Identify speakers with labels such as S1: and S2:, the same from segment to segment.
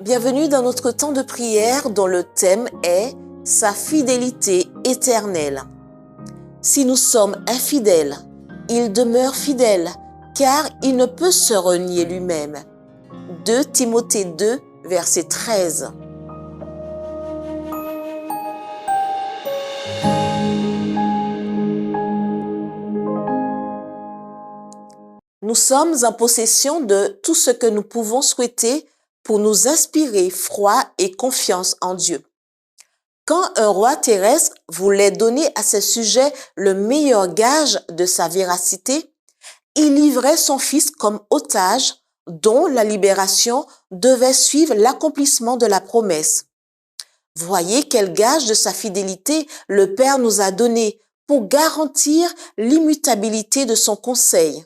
S1: Bienvenue dans notre temps de prière dont le thème est « Sa fidélité éternelle ». Si nous sommes infidèles, il demeure fidèle, car il ne peut se renier lui-même. 2 Timothée 2, verset 13. Nous sommes en possession de tout ce que nous pouvons souhaiter pour nous inspirer foi et confiance en Dieu. Quand un roi terrestre voulait donner à ses sujets le meilleur gage de sa véracité, il livrait son fils comme otage dont la libération devait suivre l'accomplissement de la promesse. Voyez quel gage de sa fidélité le Père nous a donné pour garantir l'immutabilité de son conseil,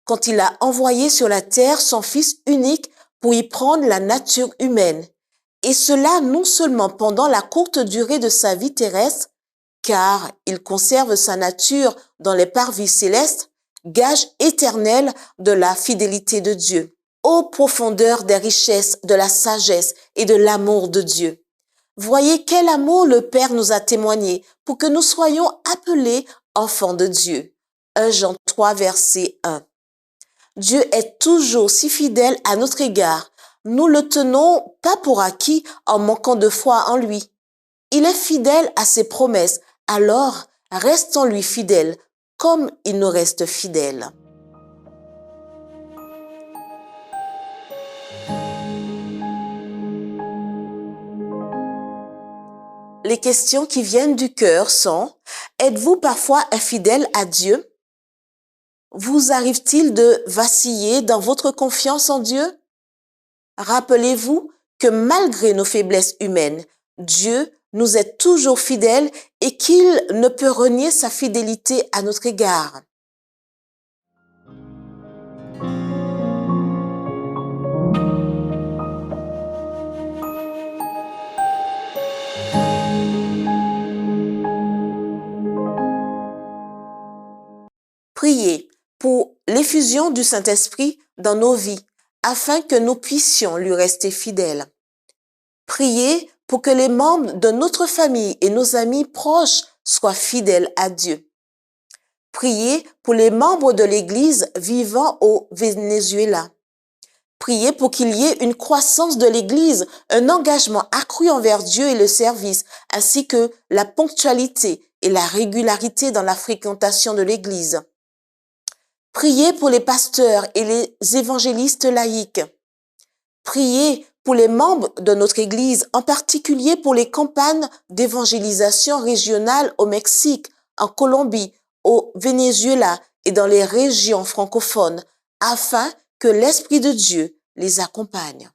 S1: quand il a envoyé sur la terre son Fils unique pour y prendre la nature humaine, et cela non seulement pendant la courte durée de sa vie terrestre, car il conserve sa nature dans les parvis célestes, gage éternel de la fidélité de Dieu. Ô profondeur des richesses, de la sagesse et de l'amour de Dieu! Voyez quel amour le Père nous a témoigné pour que nous soyons appelés enfants de Dieu. 1 Jean 3, verset 1. Dieu est toujours si fidèle à notre égard. Nous le tenons pas pour acquis en manquant de foi en lui. Il est fidèle à ses promesses, alors restons-lui fidèles comme il nous reste fidèle. Les questions qui viennent du cœur sont: êtes-vous parfois infidèle à Dieu? Vous arrive-t-il de vaciller dans votre confiance en Dieu? Rappelez-vous que malgré nos faiblesses humaines, Dieu nous est toujours fidèle et qu'il ne peut renier sa fidélité à notre égard. Priez pour l'effusion du Saint-Esprit dans nos vies, afin que nous puissions lui rester fidèles. Priez pour que les membres de notre famille et nos amis proches soient fidèles à Dieu. Priez pour les membres de l'Église vivant au Venezuela. Priez pour qu'il y ait une croissance de l'Église, un engagement accru envers Dieu et le service, ainsi que la ponctualité et la régularité dans la fréquentation de l'Église. Priez pour les pasteurs et les évangélistes laïcs. Priez pour les membres de notre Église, en particulier pour les campagnes d'évangélisation régionale au Mexique, en Colombie, au Venezuela et dans les régions francophones, afin que l'Esprit de Dieu les accompagne.